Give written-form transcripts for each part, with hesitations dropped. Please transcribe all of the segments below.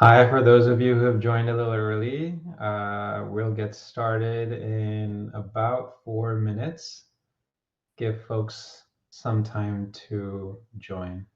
Hi, for those of you who have joined a little early, we'll get started in about 4 minutes. Give folks some time to join.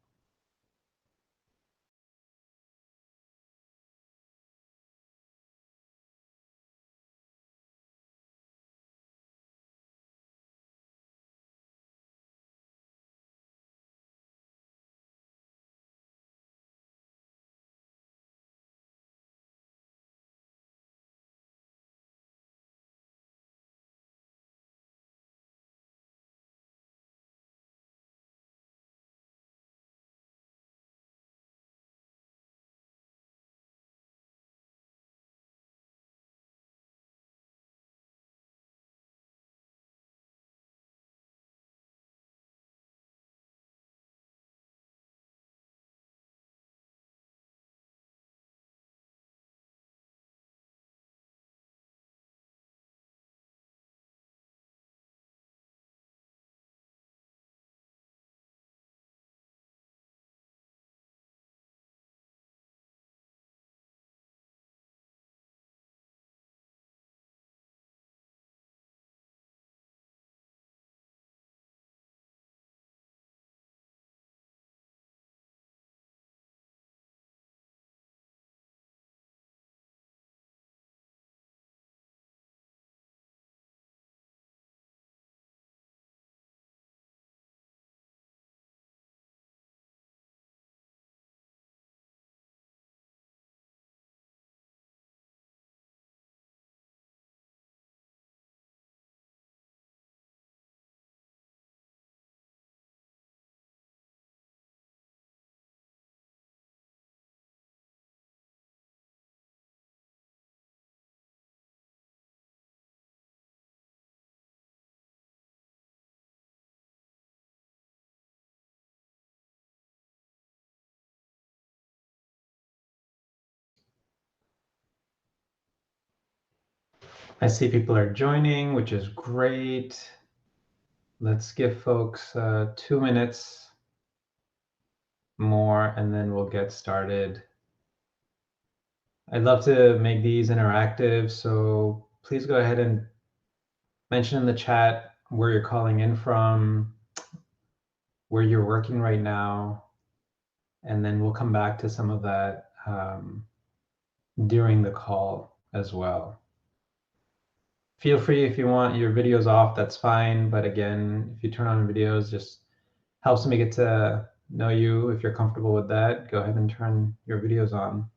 I see people are joining, which is great. Let's give folks 2 minutes more, and then we'll get started. I'd love to make these interactive, so please go ahead and mention in the chat where you're calling in from, where you're working right now, and then we'll come back to some of that during the call as well. Feel free, if you want your videos off, that's fine. But again, if you turn on videos, just helps me get to know you. If you're comfortable with that, go ahead and turn your videos on.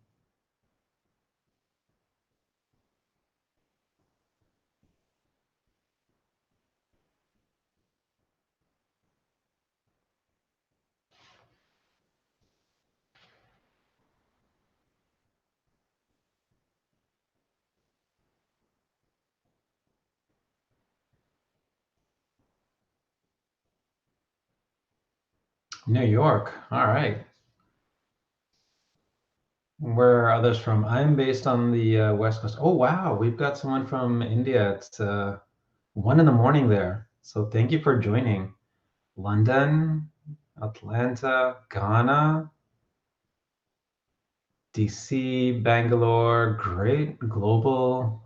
New York, all right. Where are others from? I'm based on the West Coast. Oh, wow, we've got someone from India. It's 1 in the morning there. So thank you for joining. London, Atlanta, Ghana, DC, Bangalore, great global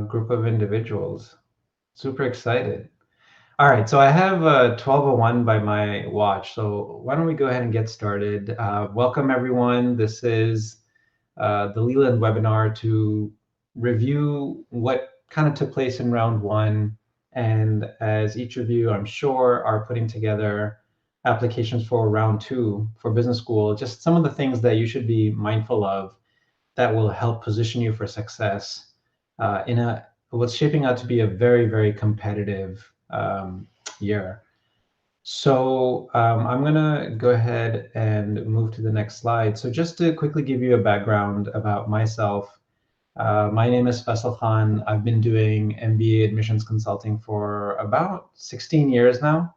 group of individuals. Super excited. All right, so I have 12:01 by my watch. So why don't we go ahead and get started? Welcome everyone. This is the Leland webinar to review what kind of took place in round one. And as each of you, I'm sure, are putting together applications for round two for business school, just some of the things that you should be mindful of that will help position you for success in what's shaping out to be a very, very competitive year. So I'm going to go ahead and move to the next slide. So just to quickly give you a background about myself, my name is Faisal Khan. I've been doing MBA admissions consulting for about 16 years now.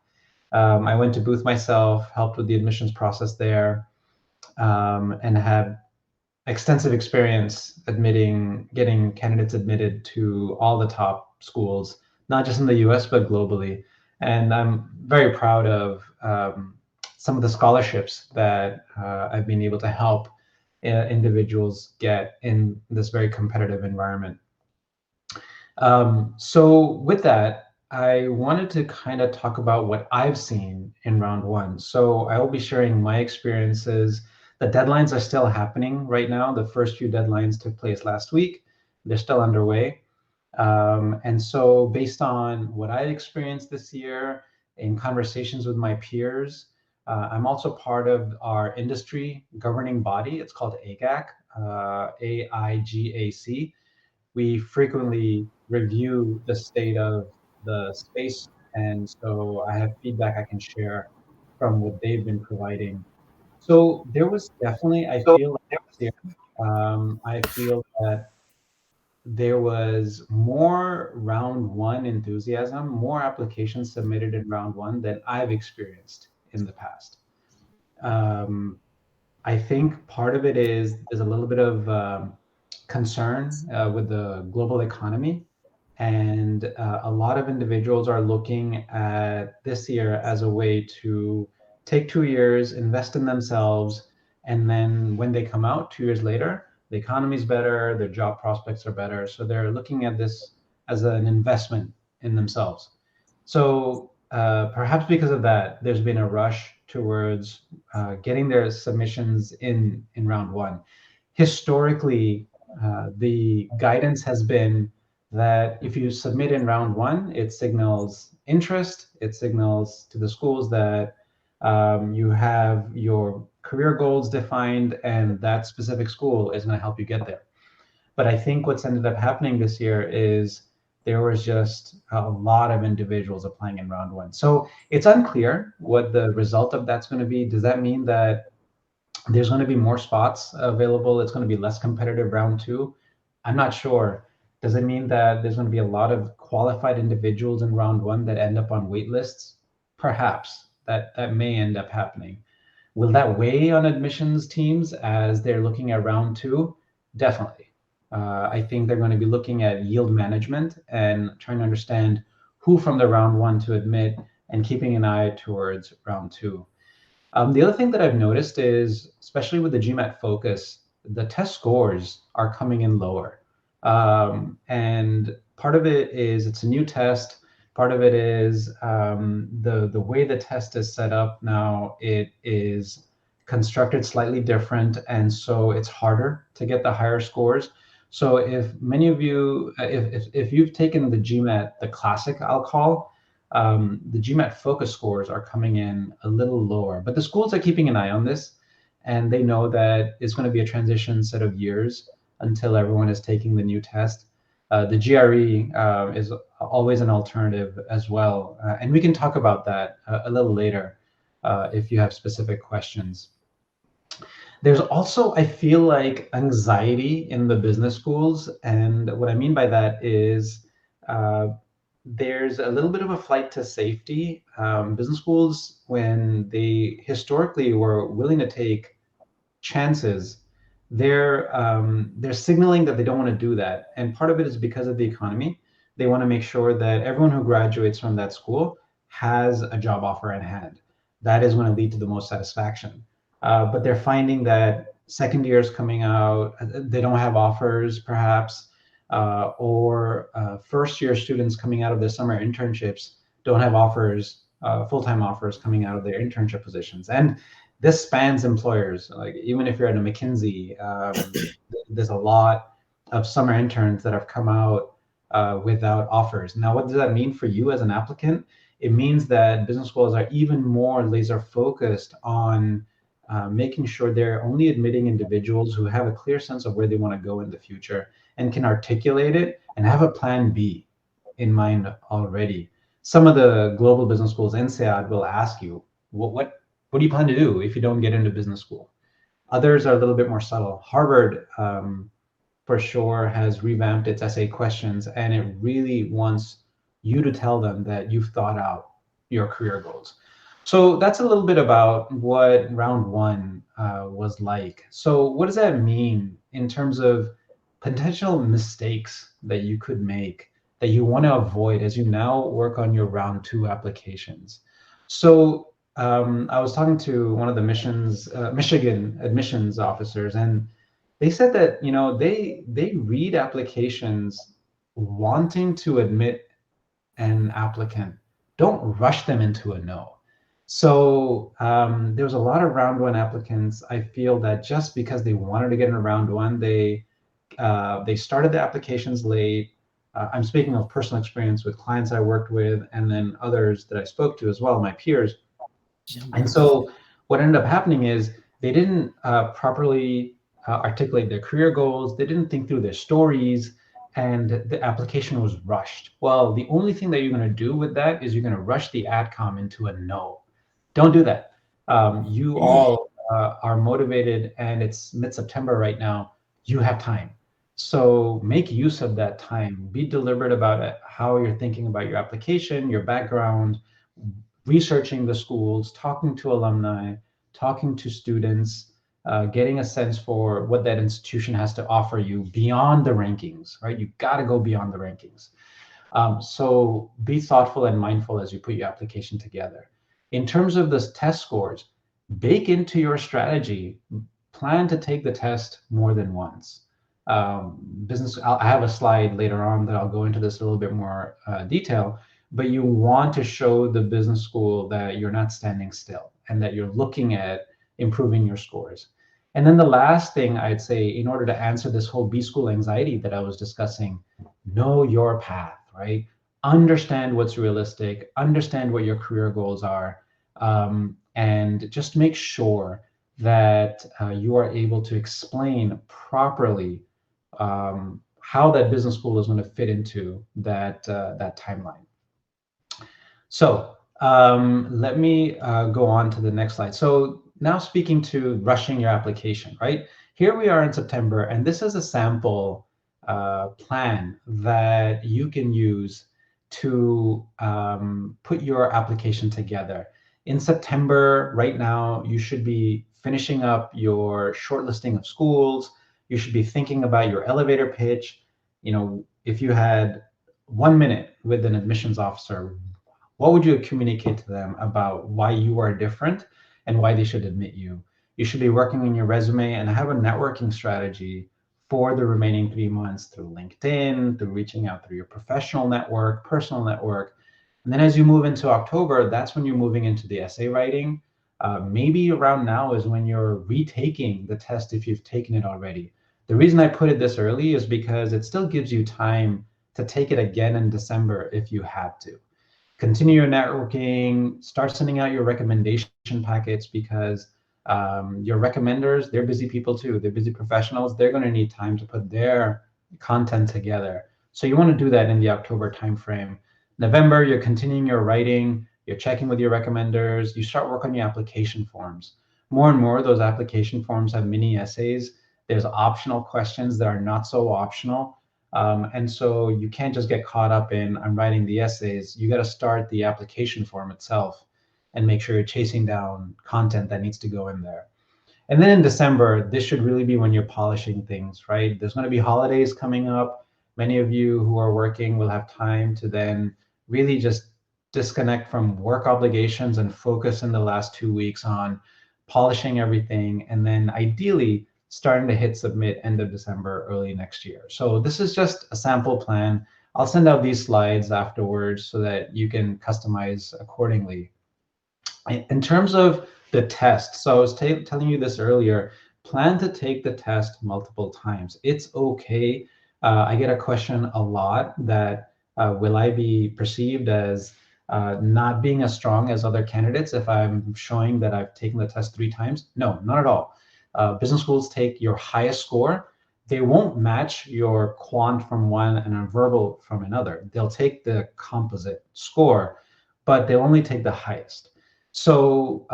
I went to Booth myself, helped with the admissions process there, and have extensive experience getting candidates admitted to all the top schools, not just in the US, but globally. And I'm very proud of some of the scholarships that I've been able to help individuals get in this very competitive environment. So with that, I wanted to kind of talk about what I've seen in round one. So I will be sharing my experiences. The deadlines are still happening right now. The first few deadlines took place last week. They're still underway. And so based on what I experienced this year in conversations with my peers, I'm also part of our industry governing body. It's called AGAC, AIGAC. We frequently review the state of the space. And so I have feedback I can share from what they've been providing. So there was definitely, I feel like this year, I feel that there was more round one enthusiasm, more applications submitted in round one than I've experienced in the past. Um, I think part of it is there's a little bit of concern with the global economy, and a lot of individuals are looking at this year as a way to take 2 years, invest in themselves, and then when they come out 2 years later, the economy's better, their job prospects are better. So they're looking at this as an investment in themselves. So perhaps because of that, there's been a rush towards getting their submissions in round one. Historically, the guidance has been that if you submit in round one, it signals interest. It signals to the schools that you have your career goals defined, and that specific school is going to help you get there. But I think what's ended up happening this year is there was just a lot of individuals applying in round one. So it's unclear what the result of that's going to be. Does that mean that there's going to be more spots available? It's going to be less competitive round two? I'm not sure. Does it mean that there's going to be a lot of qualified individuals in round one that end up on wait lists? Perhaps that may end up happening. Will that weigh on admissions teams as they're looking at round two? Definitely. I think they're going to be looking at yield management and trying to understand who from the round one to admit and keeping an eye towards round two. The other thing that I've noticed is, especially with the GMAT focus, the test scores are coming in lower. And part of it is it's a new test. Part of it is the way the test is set up now. It is constructed slightly different, and so it's harder to get the higher scores. So if many of you, if you've taken the GMAT, the classic, I'll call, the GMAT focus scores are coming in a little lower, but the schools are keeping an eye on this, and they know that it's going to be a transition set of years until everyone is taking the new test. The GRE is always an alternative as well, and we can talk about that a little later if you have specific questions. There's also, I feel like, anxiety in the business schools, and what I mean by that is uh, there's a little bit of a flight to safety. Business schools, when they historically were willing to take chances, they're signaling that they don't want to do that, and part of it is because of the economy. They want to make sure that everyone who graduates from that school has a job offer in hand. That is going to lead to the most satisfaction. But they're finding that second years coming out, they don't have offers, perhaps, or first year students coming out of their summer internships don't have offers, full-time offers coming out of their internship positions. And this spans employers. Like even if you're at a McKinsey, there's a lot of summer interns that have come out without offers. Now, what does that mean for you as an applicant? It means that business schools are even more laser focused on making sure they're only admitting individuals who have a clear sense of where they want to go in the future and can articulate it and have a plan B in mind already. Some of the global business schools, INSEAD, will ask you, what do you plan to do if you don't get into business school? Others are a little bit more subtle. Harvard, for sure, has revamped its essay questions, and it really wants you to tell them that you've thought out your career goals. So that's a little bit about what round one was like. So what does that mean in terms of potential mistakes that you could make that you want to avoid as you now work on your round two applications? So I was talking to one of the Michigan admissions officers, and they said that they read applications wanting to admit an applicant. Don't rush them into a no. So there was a lot of round one applicants. I feel that just because they wanted to get in a round one, they started the applications late. I'm speaking of personal experience with clients I worked with, and then others that I spoke to as well, my peers. And so what ended up happening is they didn't properly articulate their career goals. They didn't think through their stories, and the application was rushed. Well, the only thing that you're going to do with that is you're going to rush the adcom into a no. Don't do that. You all are motivated, and it's mid-September right now. You have time. So make use of that time. Be deliberate about it, how you're thinking about your application, your background, researching the schools, talking to alumni, talking to students, getting a sense for what that institution has to offer you beyond the rankings, right? You got to go beyond the rankings. So be thoughtful and mindful as you put your application together. In terms of the test scores, bake into your strategy, plan to take the test more than once. I have a slide later on that I'll go into this a little bit more detail, but you want to show the business school that you're not standing still and that you're looking at improving your scores. And then the last thing I'd say, in order to answer this whole B school anxiety that I was discussing, know your path, right? Understand what's realistic, understand what your career goals are, and just make sure that you are able to explain properly how that business school is going to fit into that timeline. So let me go on to the next slide. So now speaking to rushing your application, right? Here we are in September, and this is a sample plan that you can use to put your application together. In September, right now, you should be finishing up your shortlisting of schools. You should be thinking about your elevator pitch. If you had 1 minute with an admissions officer, what would you communicate to them about why you are different and why they should admit you? You should be working on your resume and have a networking strategy for the remaining 3 months through LinkedIn, through reaching out through your professional network, personal network. And then as you move into October, that's when you're moving into the essay writing. Maybe around now is when you're retaking the test if you've taken it already. The reason I put it this early is because it still gives you time to take it again in December if you have to. Continue your networking, start sending out your recommendation packets, because your recommenders, they're busy people too. They're busy professionals. They're going to need time to put their content together. So you want to do that in the October timeframe. November, you're continuing your writing, you're checking with your recommenders, you start work on your application forms. More and more, those application forms have mini essays. There's optional questions that are not so optional. And so you can't just get caught up in, I'm writing the essays. You got to start the application form itself and make sure you're chasing down content that needs to go in there. And then in December, this should really be when you're polishing things, right? There's going to be holidays coming up. Many of you who are working will have time to then really just disconnect from work obligations and focus in the last 2 weeks on polishing everything, and then ideally starting to hit submit end of December, early next year. So this is just a sample plan. I'll send out these slides afterwards so that you can customize accordingly. In terms of the test, so I was telling you this earlier, plan to take the test multiple times. It's okay. I get a question a lot that will I be perceived as not being as strong as other candidates if I'm showing that I've taken the test 3 times? No, not at all. Business schools take your highest score. They won't match your quant from one and a verbal from another. They'll take the composite score, but they'll only take the highest. So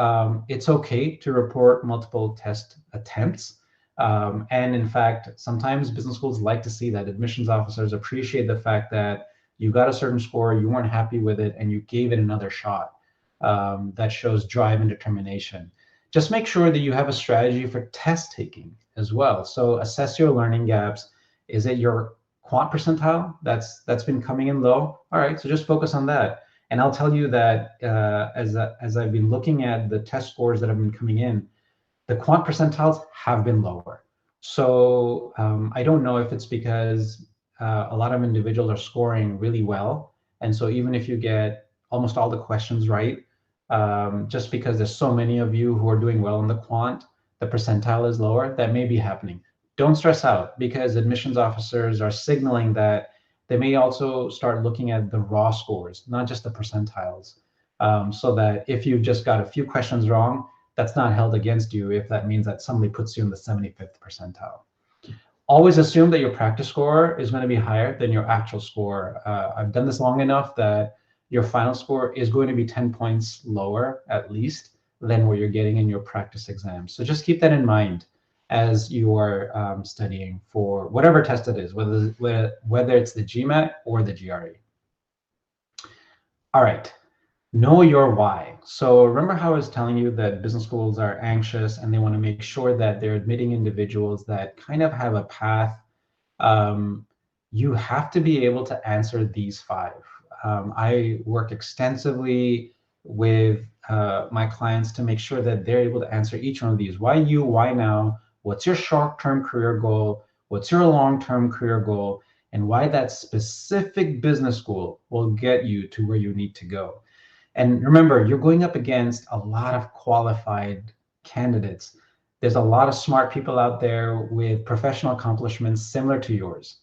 it's okay to report multiple test attempts. And in fact, sometimes business schools like to see that. Admissions officers appreciate the fact that you got a certain score, you weren't happy with it, and you gave it another shot. That shows drive and determination. Just make sure that you have a strategy for test taking as well. So assess your learning gaps. Is it your quant percentile that's been coming in low? All right, so just focus on that. And I'll tell you that as I've been looking at the test scores that have been coming in, the quant percentiles have been lower. So I don't know if it's because a lot of individuals are scoring really well. And so even if you get almost all the questions right, just because there's so many of you who are doing well in the quant, the percentile is lower. That may be happening. Don't stress out, because admissions officers are signaling that they may also start looking at the raw scores, not just the percentiles, so that if you've just got a few questions wrong, that's not held against you if that means that somebody puts you in the 75th percentile. Always assume that your practice score is going to be higher than your actual score. I've done this long enough that your final score is going to be 10 points lower, at least, than what you're getting in your practice exam. So just keep that in mind as you are studying for whatever test it is, whether it's the GMAT or the GRE. All right. Know your why. So remember how I was telling you that business schools are anxious and they want to make sure that they're admitting individuals that kind of have a path. Um, you have to be able to answer these five. I work extensively with my clients to make sure that they're able to answer each one of these. Why you? Why now? What's your short-term career goal? What's your long-term career goal? And why that specific business school will get you to where you need to go. And remember, you're going up against a lot of qualified candidates. There's a lot of smart people out there with professional accomplishments similar to yours.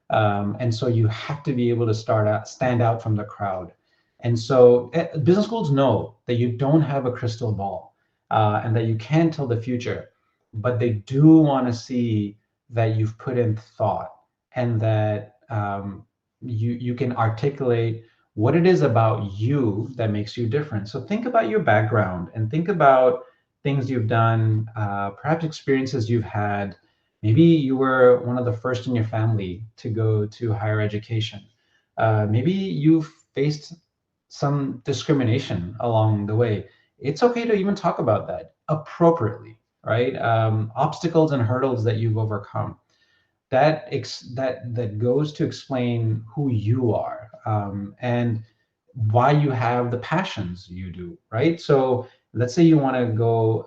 And so you have to be able to stand out from the crowd. And so business schools know that you don't have a crystal ball and that you can't tell the future, but they do want to see that you've put in thought and that you can articulate what it is about you that makes you different. So think about your background and think about things you've done, perhaps experiences you've had. Maybe you were one of the first in your family to go to higher education. Maybe you've faced some discrimination along the way. It's okay to even talk about that appropriately, right? Obstacles and hurdles that you've overcome. That goes to explain who you are, and why you have the passions you do, right? So let's say you want to go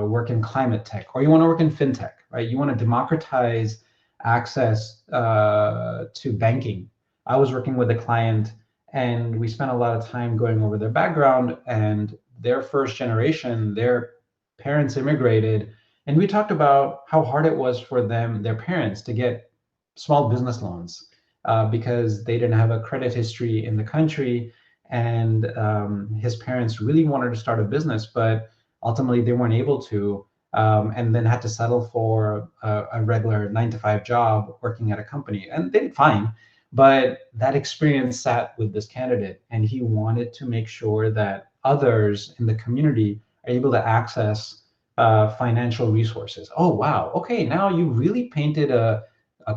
work in climate tech, or you want to work in fintech, right? You want to democratize access to banking. I was working with a client, and we spent a lot of time going over their background and their first generation. Their parents immigrated, and we talked about how hard it was for them, their parents, to get small business loans because they didn't have a credit history in the country. And his parents really wanted to start a business, but ultimately they weren't able to, and then had to settle for a regular 9-to-5 job working at a company. And they did fine. But that experience sat with this candidate, and he wanted to make sure that others in the community are able to access financial resources. Oh, wow. Okay, now you really painted a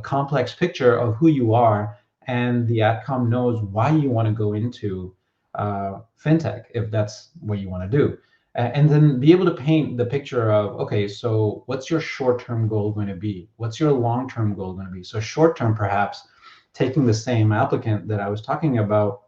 complex picture of who you are, and the outcome knows why you want to go into fintech, if that's what you want to do. And then be able to paint the picture of, okay, so what's your short-term goal going to be? What's your long-term goal going to be? So short-term, perhaps, taking the same applicant that I was talking about,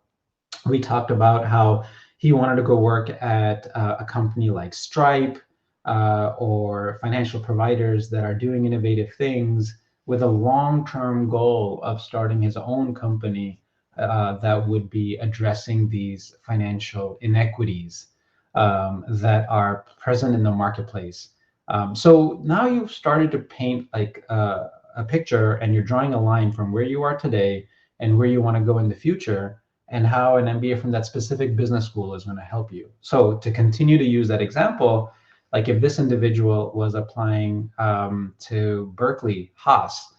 we talked about how he wanted to go work at a company like Stripe or financial providers that are doing innovative things, with a long-term goal of starting his own company that would be addressing these financial inequities that are present in the marketplace. So now you've started to paint like a picture, and you're drawing a line from where you are today and where you want to go in the future, and how an MBA from that specific business school is going to help you. So to continue to use that example, like if this individual was applying to Berkeley, Haas,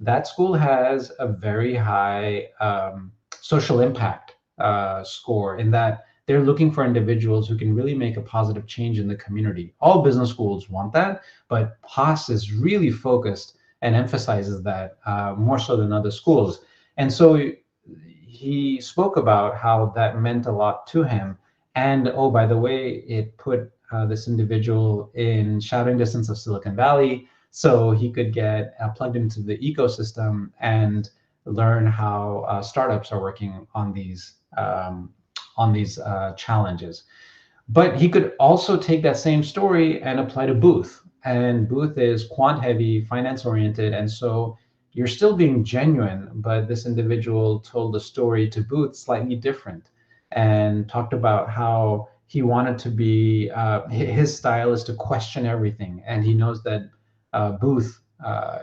that school has a very high social impact score, in that they're looking for individuals who can really make a positive change in the community. All business schools want that, but Haas is really focused and emphasizes that more so than other schools. And so he spoke about how that meant a lot to him. And oh, by the way, it put this individual in shouting distance of Silicon Valley, so he could get plugged into the ecosystem and learn how startups are working on these challenges. But he could also take that same story and apply to Booth. And Booth is quant heavy, finance oriented. And so you're still being genuine, but this individual told the story to Booth slightly different and talked about how he wanted to be, his style is to question everything. And he knows that Booth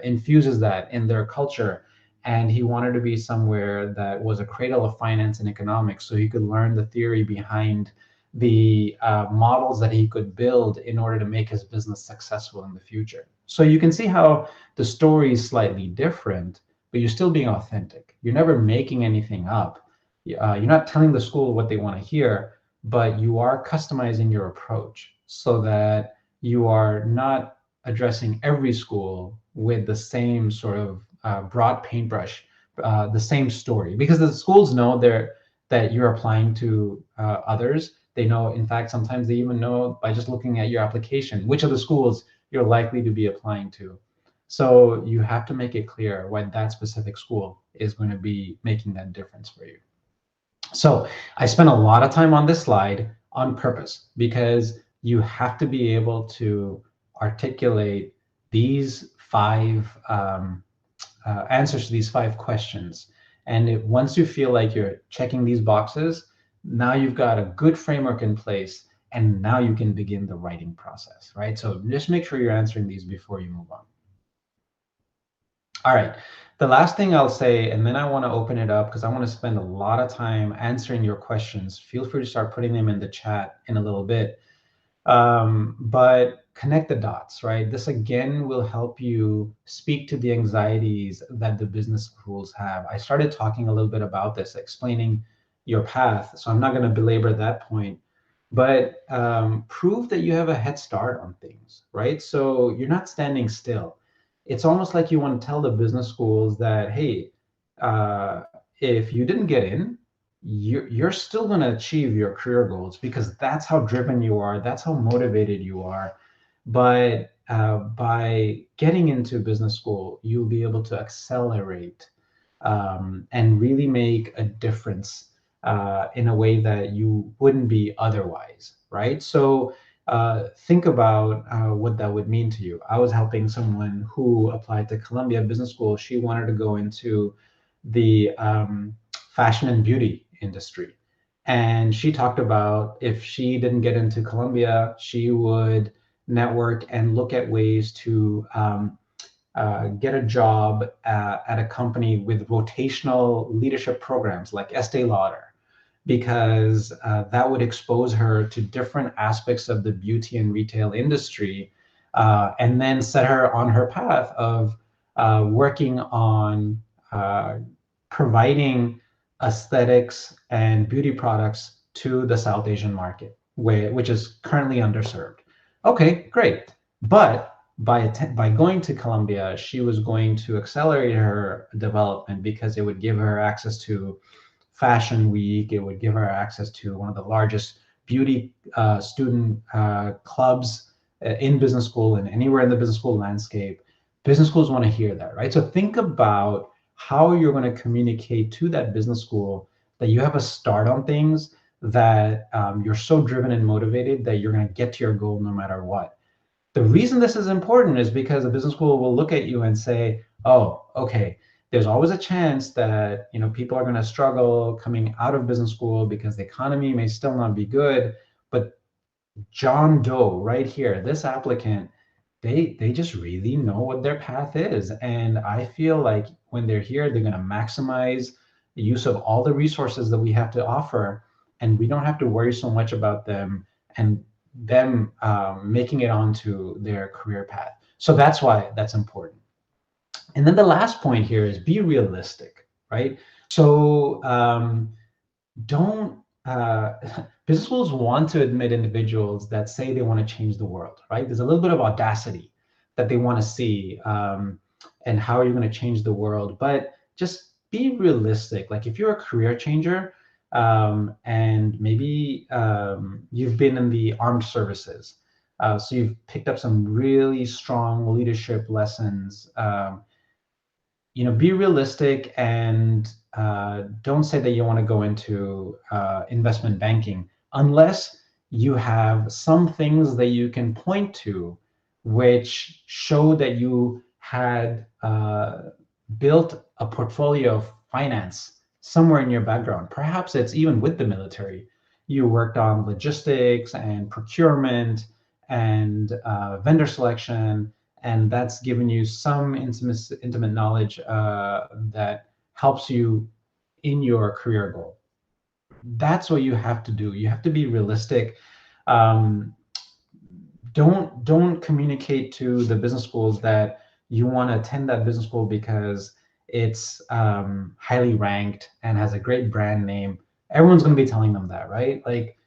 infuses that in their culture. And he wanted to be somewhere that was a cradle of finance and economics so he could learn the theory behind the models that he could build in order to make his business successful in the future. So you can see how the story is slightly different, but you're still being authentic. You're never making anything up. You're not telling the school what they want to hear, but you are customizing your approach so that you are not addressing every school with the same sort of broad paintbrush, the same story, because the schools know that you're applying to others. They know, in fact, sometimes they even know by just looking at your application, which of the schools you're likely to be applying to. So you have to make it clear why that specific school is going to be making that difference for you. So I spent a lot of time on this slide on purpose because you have to be able to articulate these five answers to these five questions. And once you feel like you're checking these boxes, now you've got a good framework in place, and now you can begin the writing process, right? So just make sure you're answering these before you move on. All right. The last thing I'll say, and then I want to open it up because I want to spend a lot of time answering your questions. Feel free to start putting them in the chat in a little bit. But connect the dots, right? This again will help you speak to the anxieties that the business schools have. I started talking a little bit about this, explaining your path. So I'm not going to belabor that point, but prove that you have a head start on things, right? So you're not standing still. It's almost like you want to tell the business schools that, hey, if you didn't get in, you're still going to achieve your career goals because that's how driven you are, that's how motivated you are. But by getting into business school, you'll be able to accelerate and really make a difference in a way that you wouldn't be otherwise, right? So think about what that would mean to you. I was helping someone who applied to Columbia Business School. She wanted to go into the fashion and beauty industry. And she talked about if she didn't get into Columbia, she would network and look at ways to get a job at a company with rotational leadership programs like Estee Lauder, because that would expose her to different aspects of the beauty and retail industry, and then set her on her path of working on providing aesthetics and beauty products to the South Asian market, which is currently underserved. Okay, great. But by going to Columbia, she was going to accelerate her development because it would give her access to Fashion Week. It would give her access to one of the largest beauty student clubs in business school and anywhere in the business school landscape. Business schools want to hear that, right? So think about how you're going to communicate to that business school that you have a start on things, that you're so driven and motivated that you're going to get to your goal no matter what. The reason this is important is because a business school will look at you and say, oh, okay, there's always a chance that people are going to struggle coming out of business school because the economy may still not be good. But John Doe right here, this applicant, they just really know what their path is. And I feel like when they're here, they're going to maximize the use of all the resources that we have to offer. And we don't have to worry so much about them making it onto their career path. So that's why that's important. And then the last point here is be realistic, right? So don't business schools want to admit individuals that say they want to change the world, right? There's a little bit of audacity that they want to see, and how are you going to change the world? But just be realistic. Like if you're a career changer, and maybe you've been in the armed services, so you've picked up some really strong leadership lessons. be realistic and don't say that you want to go into investment banking unless you have some things that you can point to which show that you had built a portfolio of finance somewhere in your background. Perhaps it's even with the military. You worked on logistics and procurement and vendor selection, and that's given you some intimate knowledge that helps you in your career goal. That's what you have to do. You have to be realistic. Um, don't communicate to the business schools that you want to attend that business school because it's highly ranked and has a great brand name. Everyone's going to be telling them that, right? Like,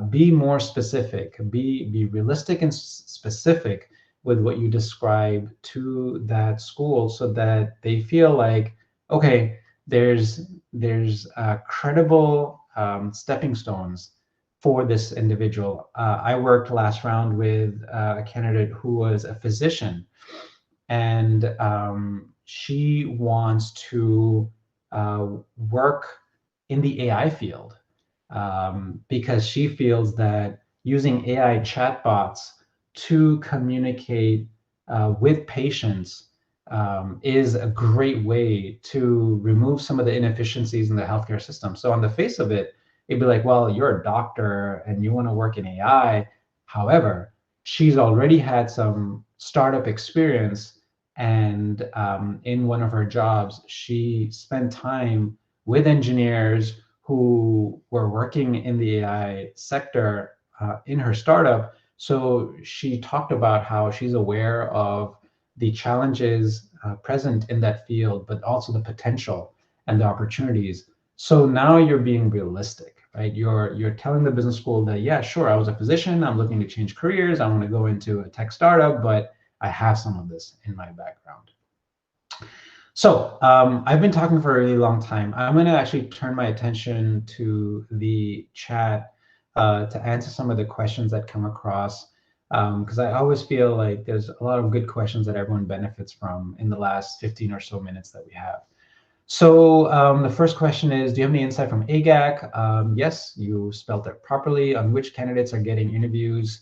be more specific. Be realistic and specific with what you describe to that school, so that they feel like, okay, there's credible stepping stones for this individual. I worked last round with a candidate who was a physician, and she wants to work in the AI field because she feels that using AI chatbots to communicate with patients is a great way to remove some of the inefficiencies in the healthcare system. So on the face of it, it'd be like, well, you're a doctor and you want to work in AI. However, she's already had some startup experience, and in one of her jobs, she spent time with engineers who were working in the AI sector in her startup. So she talked about how she's aware of the challenges present in that field, but also the potential and the opportunities. So now you're being realistic, right? You're telling the business school that, yeah, sure, I was a physician, I'm looking to change careers, I want to go into a tech startup, but I have some of this in my background. So I've been talking for a really long time. I'm going to actually turn my attention to the chat to answer some of the questions that come across, because I always feel like there's a lot of good questions that everyone benefits from in the last 15 or so minutes that we have. So the first question is, do you have any insight from AGAC? Yes, you spelled it properly. On which candidates are getting interviews?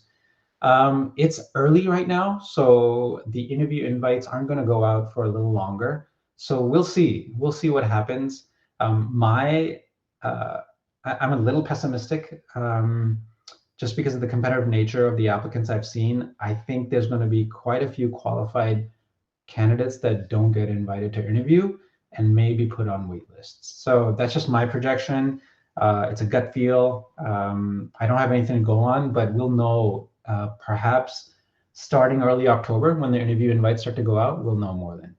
It's early right now, so the interview invites aren't going to go out for a little longer. So we'll see. We'll see what happens. My I'm a little pessimistic just because of the competitive nature of the applicants I've seen. I think there's going to be quite a few qualified candidates that don't get invited to interview and may be put on wait lists. So that's just my projection. It's a gut feel. I don't have anything to go on, but we'll know perhaps starting early October when the interview invites start to go out, we'll know more then.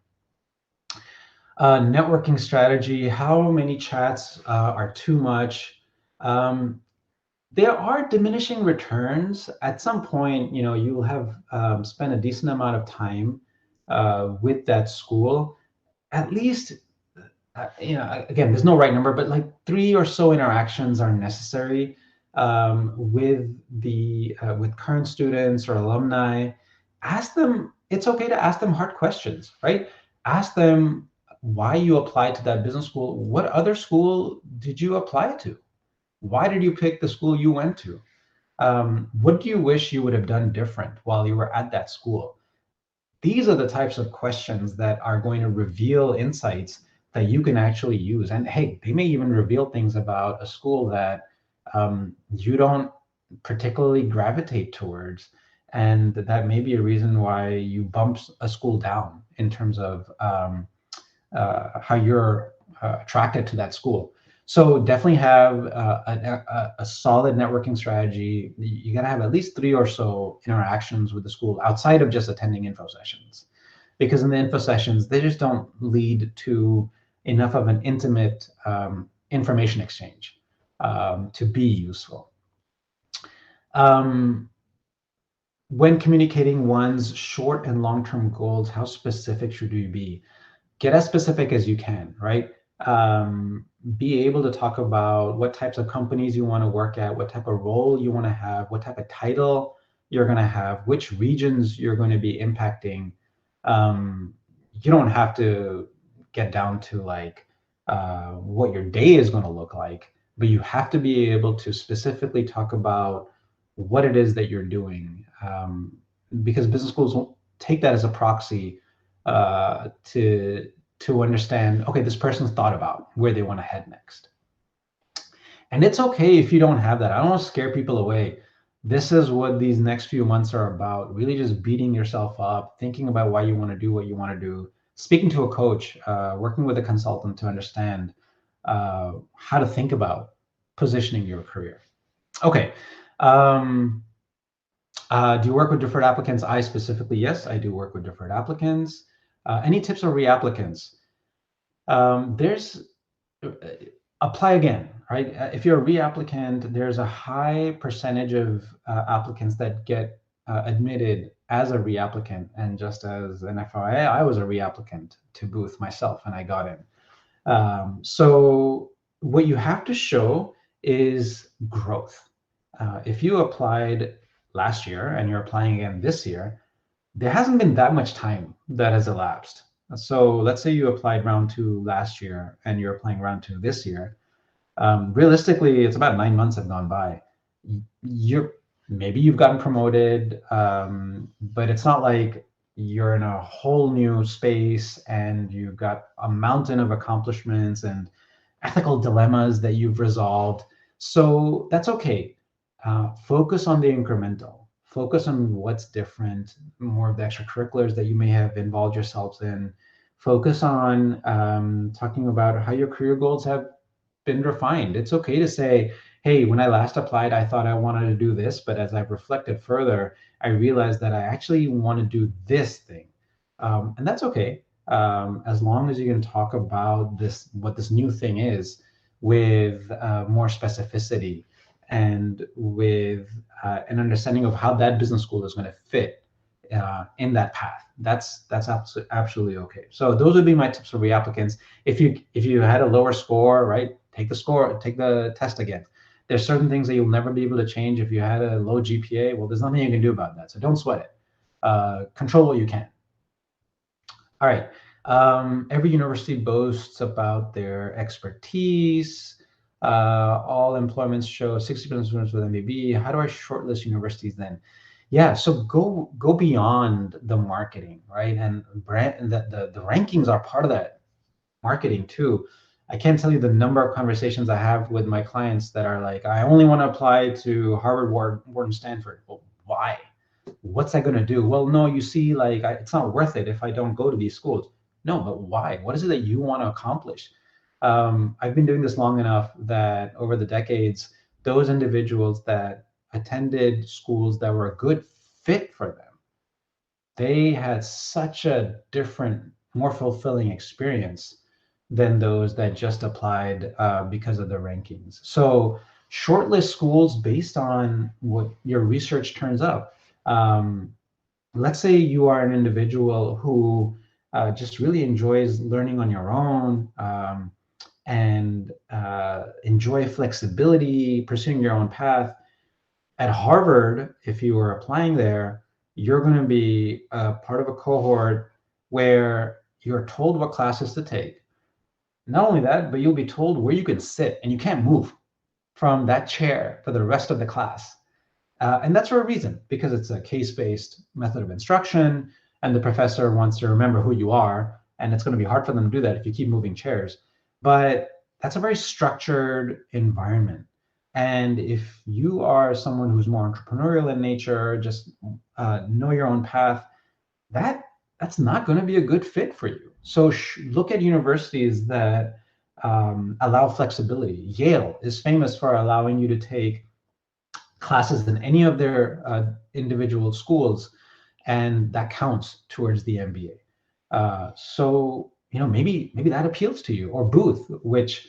Networking strategy, how many chats are too much? There are diminishing returns. At some point, you'll have spent a decent amount of time with that school. At least, again, there's no right number, but like 3 or so interactions are necessary with current students or alumni. Ask them. It's okay to ask them hard questions, right? Ask them why you applied to that business school. What other school did you apply to? Why did you pick the school you went to? What do you wish you would have done different while you were at that school? These are the types of questions that are going to reveal insights that you can actually use. And hey, they may even reveal things about a school that you don't particularly gravitate towards. And that may be a reason why you bump a school down in terms of how you're attracted to that school. So definitely have a solid networking strategy. You got to have at least 3 or so interactions with the school outside of just attending info sessions, because in the info sessions, they just don't lead to enough of an intimate information exchange to be useful. When communicating one's short and long-term goals, how specific should you be? Get as specific as you can, right? Be able to talk about what types of companies you want to work at, what type of role you want to have, what type of title you're going to have, which regions you're going to be impacting. You don't have to get down to like what your day is going to look like, but you have to be able to specifically talk about what it is that you're doing, because business schools will take that as a proxy to understand, okay, this person's thought about where they want to head next. And it's okay if you don't have that. I don't want to scare people away. This is what these next few months are about. Really just beating yourself up, thinking about why you want to do what you want to do, speaking to a coach, working with a consultant to understand how to think about positioning your career. Okay. Um, do you work with deferred applicants? I specifically, yes, I do work with deferred applicants. Any tips for reapplicants? There's apply again, right? If you're a reapplicant, there's a high percentage of applicants that get admitted as a reapplicant. And just as an FYI, I was a reapplicant to Booth myself, and I got in. So what you have to show is growth. If you applied last year and you're applying again this year, there hasn't been that much time that has elapsed. So let's say you applied round 2 last year and you're applying round 2 this year. Realistically, it's about 9 months have gone by. You're maybe you've gotten promoted, but it's not like you're in a whole new space and you've got a mountain of accomplishments and ethical dilemmas that you've resolved. So that's okay. Focus on the incremental. Focus on what's different, more of the extracurriculars that you may have involved yourselves in. Focus on talking about how your career goals have been refined. It's okay to say, hey, when I last applied, I thought I wanted to do this, but as I've reflected further, I realized that I actually want to do this thing. And that's okay, as long as you can talk about this, what this new thing is, with more specificity and with an understanding of how that business school is going to fit in that path. That's absolutely okay. So those would be my tips for reapplicants. If you had a lower score, right, take the test again. There's certain things that you'll never be able to change. If you had a low GPA, well, there's nothing you can do about that. So don't sweat it. Control what you can. All right. Every university boasts about their expertise. All employments show 60% of students with MBB. How do I shortlist universities then? Yeah, so go beyond the marketing, right? And the rankings are part of that marketing too. I can't tell you the number of conversations I have with my clients that are like, I only want to apply to Harvard, Wharton, Stanford. Well, why? What's that going to do? Well, no, you see, like, it's not worth it if I don't go to these schools. No, but why? What is it that you want to accomplish? I've been doing this long enough that over the decades, those individuals that attended schools that were a good fit for them, they had such a different, more fulfilling experience than those that just applied because of the rankings. So shortlist schools based on what your research turns up. Let's say you are an individual who just really enjoys learning on your own, and enjoy flexibility, pursuing your own path. At Harvard, if you were applying there, you're going to be part of a cohort where you're told what classes to take. Not only that, but you'll be told where you can sit, and you can't move from that chair for the rest of the class. And that's for a reason, because it's a case-based method of instruction, and the professor wants to remember who you are, and it's going to be hard for them to do that if you keep moving chairs. But that's a very structured environment. And if you are someone who's more entrepreneurial in nature, just know your own path, that's not going to be a good fit for you. So look at universities that allow flexibility. Yale is famous for allowing you to take classes in any of their individual schools, and that counts towards the MBA. So maybe that appeals to you. Or Booth, which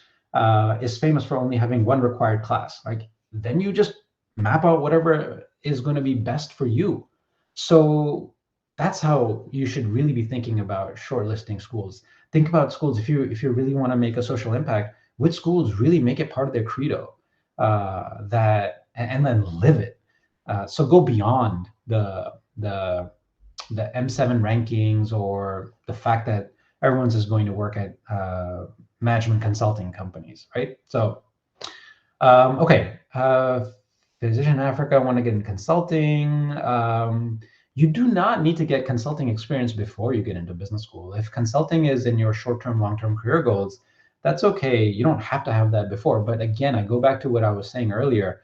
is famous for only having one required class. Like, then you just map out whatever is going to be best for you. So that's how you should really be thinking about shortlisting schools. Think about schools, if you really want to make a social impact, which schools really make it part of their credo, and then live it. So go beyond the M7 rankings, or the fact that everyone's just going to work at management consulting companies, right? So, okay, physician in Africa, want to get in consulting. You do not need to get consulting experience before you get into business school. If consulting is in your short-term, long-term career goals, that's okay. You don't have to have that before. But again, I go back to what I was saying earlier,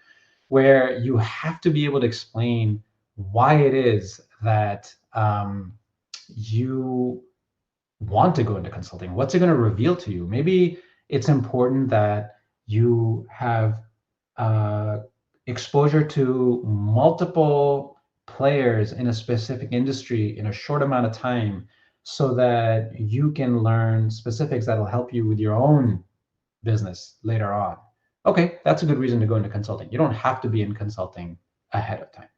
where you have to be able to explain why it is that you want to go into consulting. What's it going to reveal to you? Maybe it's important that you have uh, exposure to multiple players in a specific industry in a short amount of time so that you can learn specifics that'll help you with your own business later on. Okay, that's a good reason to go into consulting. You don't have to be in consulting ahead of time.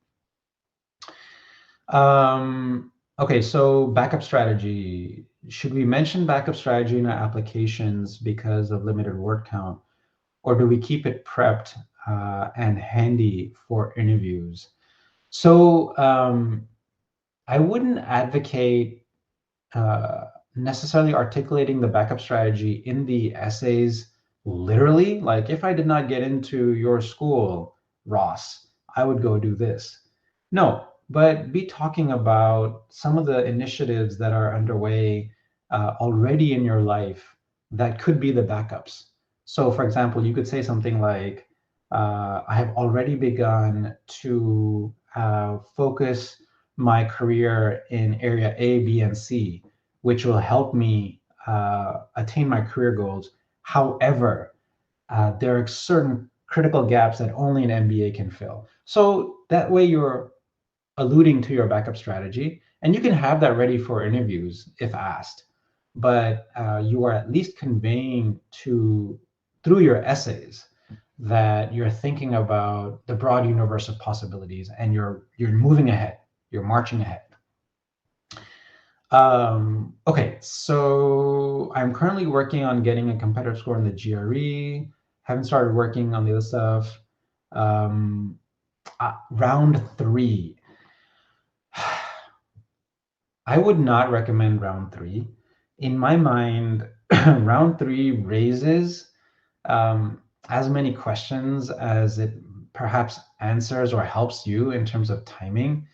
Okay, so backup strategy. Should we mention backup strategy in our applications because of limited word count, or do we keep it prepped and handy for interviews? So I wouldn't advocate necessarily articulating the backup strategy in the essays literally. Like, if I did not get into your school, Ross, I would go do this. No, but be talking about some of the initiatives that are underway already in your life that could be the backups. So, for example, you could say something like, I have already begun to focus my career in area A, B, and C, which will help me attain my career goals. However, there are certain critical gaps that only an MBA can fill. So that way you're alluding to your backup strategy, and you can have that ready for interviews if asked. But you are at least conveying to through your essays that you're thinking about the broad universe of possibilities, and you're moving ahead, you're marching ahead. Okay, so I'm currently working on getting a competitive score in the GRE. Haven't started working on the other stuff. Round 3. I would not recommend round 3. In my mind, round 3 raises as many questions as it perhaps answers or helps you in terms of timing.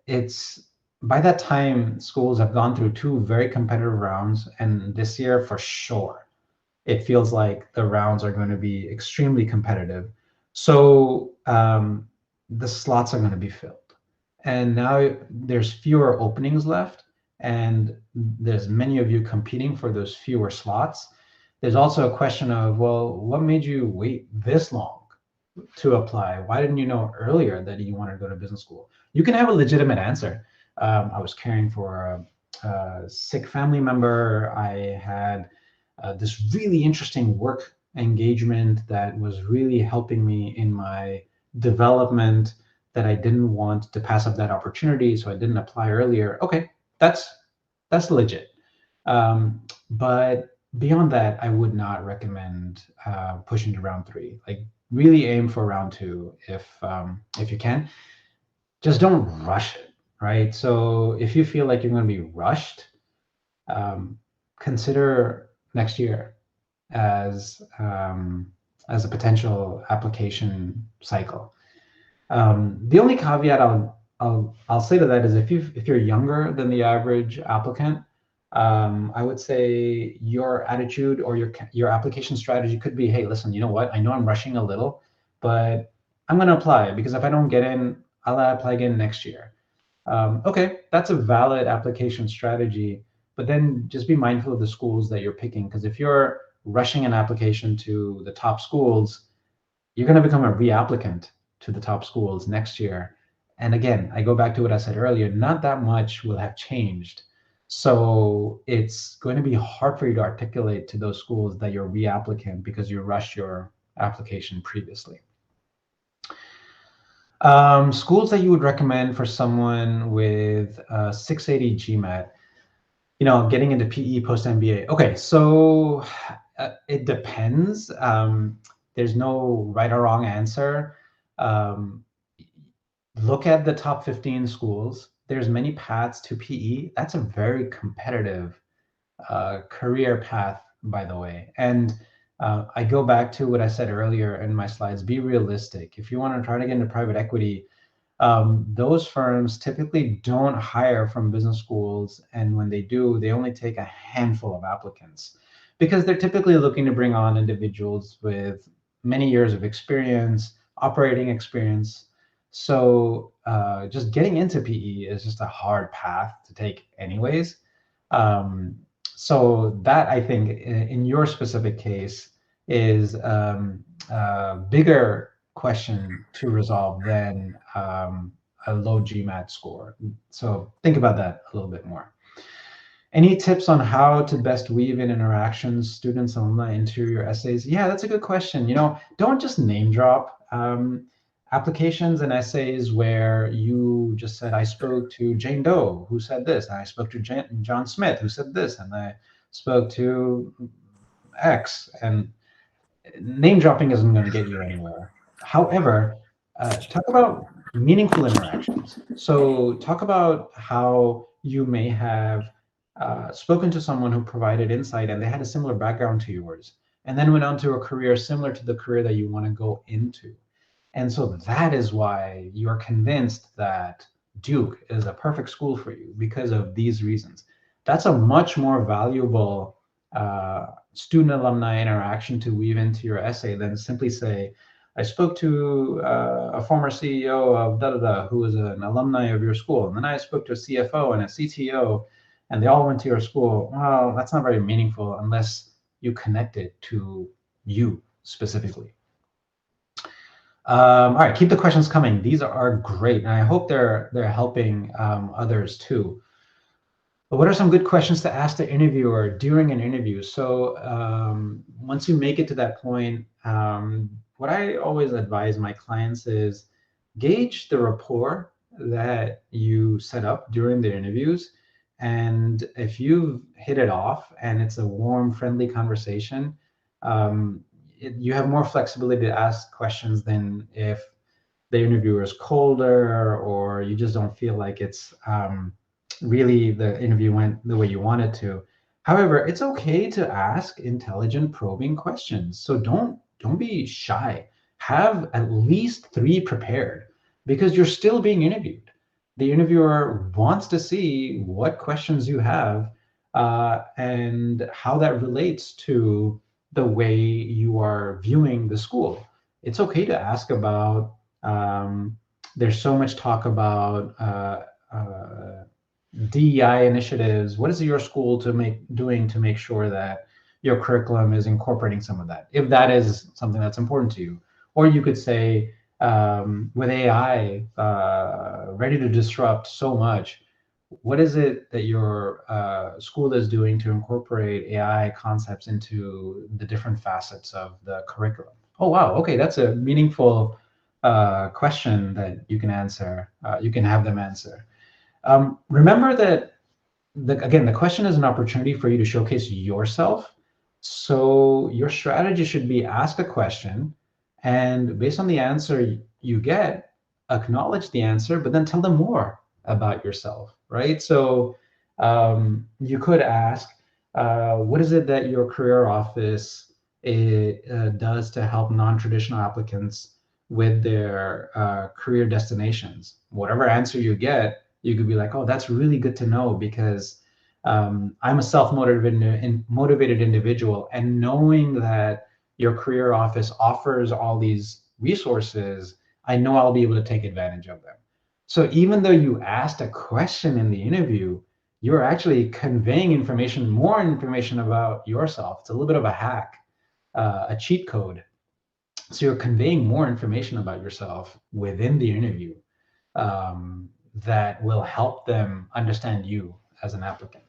It's by that time, schools have gone through 2 very competitive rounds, and this year for sure, it feels like the rounds are going to be extremely competitive. So the slots are going to be filled. And now there's fewer openings left, and there's many of you competing for those fewer slots. There's also a question of, well, what made you wait this long to apply? Why didn't you know earlier that you wanted to go to business school? You can have a legitimate answer. I was caring for a sick family member. I had this really interesting work engagement that was really helping me in my development, that I didn't want to pass up that opportunity, so I didn't apply earlier. Okay, that's legit. But beyond that, I would not recommend pushing to round 3. Like, really aim for round 2 if you can. Just don't rush it, right? So if you feel like you're going to be rushed, consider next year as a potential application cycle. The only caveat I'll say to that is if you're younger than the average applicant, I would say your attitude or your application strategy could be, hey, listen, you know what? I know I'm rushing a little, but I'm going to apply, because if I don't get in, I'll apply again next year. Okay, that's a valid application strategy, but then just be mindful of the schools that you're picking, because if you're rushing an application to the top schools, you're going to become a reapplicant to the top schools next year. And again, I go back to what I said earlier, not that much will have changed. So it's going to be hard for you to articulate to those schools that you're a reapplicant because you rushed your application previously. Schools that you would recommend for someone with 680 GMAT, getting into PE post MBA. Okay, so it depends. There's no right or wrong answer. Look at the top 15 schools. There's many paths to PE. That's a very competitive career path, by the way. And I go back to what I said earlier in my slides, be realistic. If you want to try to get into private equity, those firms typically don't hire from business schools. And when they do, they only take a handful of applicants because they're typically looking to bring on individuals with many years of experience, operating experience. So just getting into PE is just a hard path to take anyways. Um, so that I think in your specific case is a bigger question to resolve than a low GMAT score. So think about that a little bit more. Any tips on how to best weave in interactions, students, alumni into your essays? Yeah, that's a good question. Don't just name drop applications and essays where you just said, I spoke to Jane Doe, who said this, and I spoke to John Smith, who said this, and I spoke to X. And name dropping isn't going to get you anywhere. However, talk about meaningful interactions. So talk about how you may have spoken to someone who provided insight and they had a similar background to yours, and then went on to a career similar to the career that you want to go into. And so that is why you're convinced that Duke is a perfect school for you because of these reasons. That's a much more valuable student alumni interaction to weave into your essay than simply say, I spoke to a former CEO of da da da who is an alumni of your school. And then I spoke to a CFO and a CTO, and they all went to your school. Well, that's not very meaningful unless you connect it to you specifically. All right, keep the questions coming. These are great, and I hope they're helping others too. But what are some good questions to ask the interviewer during an interview? So once you make it to that point, what I always advise my clients is gauge the rapport that you set up during the interviews. And if you've hit it off and it's a warm, friendly conversation, you have more flexibility to ask questions than if the interviewer is colder or you just don't feel like it's really the interview went the way you want it to. However, it's okay to ask intelligent, probing questions. So don't be shy. Have at least three prepared because you're still being interviewed. The interviewer wants to see what questions you have and how that relates to the way you are viewing the school. It's okay to ask about. There's so much talk about DEI initiatives. What is your school doing to make sure that your curriculum is incorporating some of that, if that is something that's important to you? Or you could say, with AI ready to disrupt so much, what is it that your school is doing to incorporate AI concepts into the different facets of the curriculum? Oh, wow. Okay, that's a meaningful question that you can answer. You can have them answer. Remember that, again, the question is an opportunity for you to showcase yourself. So your strategy should be ask a question, and based on the answer you get, acknowledge the answer, but then tell them more about yourself, right? So you could ask, what is it that your career office does to help non-traditional applicants with their career destinations? Whatever answer you get, you could be like, oh, that's really good to know because I'm a motivated individual, and knowing that your career office offers all these resources, I know I'll be able to take advantage of them. So even though you asked a question in the interview, you're actually conveying more information about yourself. It's a little bit of a hack, a cheat code. So you're conveying more information about yourself within the interview that will help them understand you as an applicant.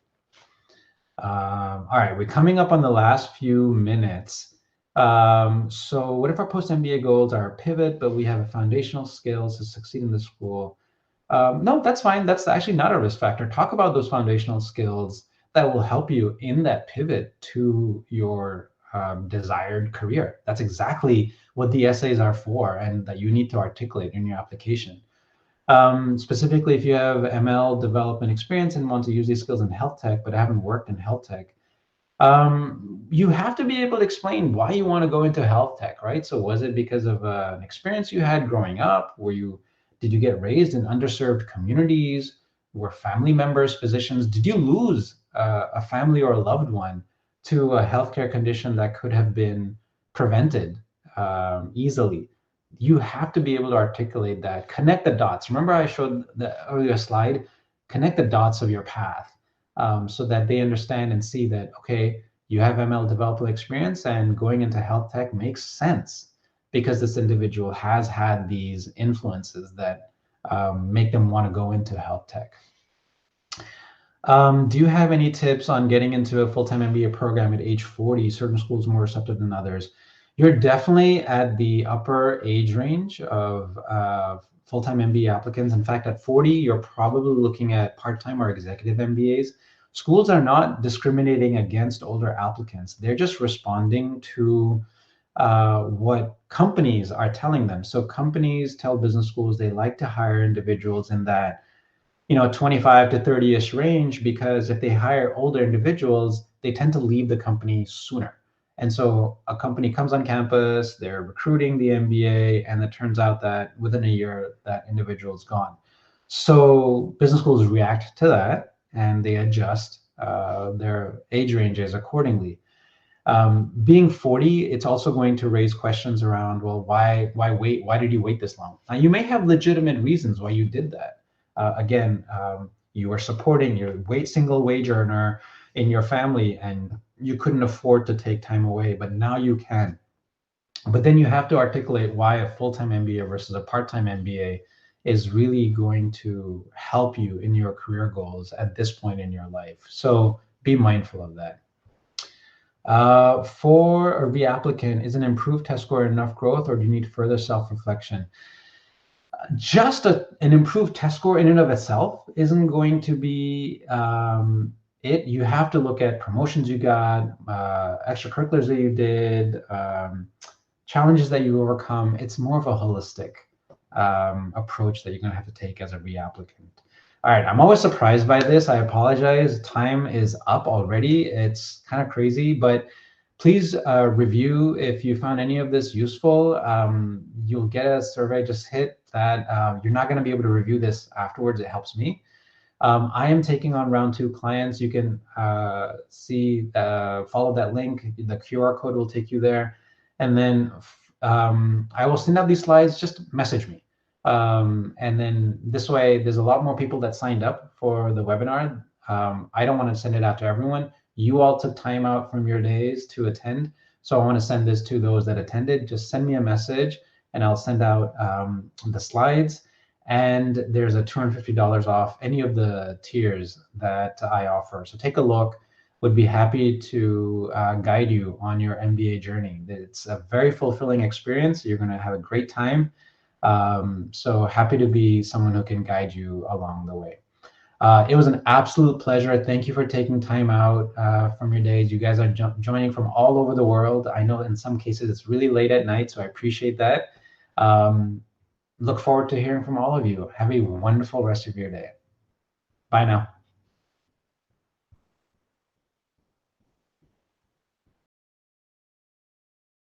All right, we're coming up on the last few minutes. So what if our post-MBA goals are a pivot, but we have foundational skills to succeed in the school? No, that's fine. That's actually not a risk factor. Talk about those foundational skills that will help you in that pivot to your desired career. That's exactly what the essays are for and that you need to articulate in your application. Specifically, if you have ML development experience and want to use these skills in health tech, but haven't worked in health tech, You have to be able to explain why you want to go into health tech, right? So was it because of an experience you had growing up? Did you get raised in underserved communities? Were family members physicians? Did you lose a family or a loved one to a healthcare condition that could have been prevented easily? You have to be able to articulate that, connect the dots. Remember I showed the earlier slide, connect the dots of your path, so that they understand and see that, okay, you have ML developer experience and going into health tech makes sense because this individual has had these influences that make them want to go into health tech. Do you have any tips on getting into a full-time MBA program at age 40? Certain schools more receptive than others. You're definitely at the upper age range of full-time MBA applicants. In fact, at 40, you're probably looking at part-time or executive MBAs. Schools are not discriminating against older applicants. They're just responding to what companies are telling them. So companies tell business schools they like to hire individuals in that 25 to 30-ish range, because if they hire older individuals, they tend to leave the company sooner. And so a company comes on campus, they're recruiting the MBA, and it turns out that within a year, that individual is gone. So business schools react to that and they adjust their age ranges accordingly. Being 40, it's also going to raise questions around, well, why wait? Why did you wait this long? Now, you may have legitimate reasons why you did that. Again, you were supporting your single wage earner in your family, and you couldn't afford to take time away, but now you can. But then you have to articulate why a full-time MBA versus a part-time MBA is really going to help you in your career goals at this point in your life. So be mindful of that. For a reapplicant, is an improved test score enough growth, or do you need further self-reflection? Just an improved test score in and of itself isn't going to be it. You have to look at promotions you got, extracurriculars that you did, challenges that you overcome. It's more of a holistic approach that you're going to have to take as a reapplicant. All right, I'm always surprised by this. I apologize. Time is up already. It's kind of crazy, but please review if you found any of this useful. You'll get a survey. Just hit that. You're not going to be able to review this afterwards. It helps me. I am taking on round 2 clients. You can follow that link. The QR code will take you there. And then I will send out these slides. Just message me. And then this way, there's a lot more people that signed up for the webinar. I don't want to send it out to everyone. You all took time out from your days to attend. So I want to send this to those that attended. Just send me a message and I'll send out the slides. And there's a $250 off any of the tiers that I offer. So take a look. Would be happy to guide you on your MBA journey. It's a very fulfilling experience. You're going to have a great time. So happy to be someone who can guide you along the way. It was an absolute pleasure. Thank you for taking time out from your days. You guys are joining from all over the world. I know in some cases it's really late at night, so I appreciate that. Look forward to hearing from all of you. Have a wonderful rest of your day. Bye now.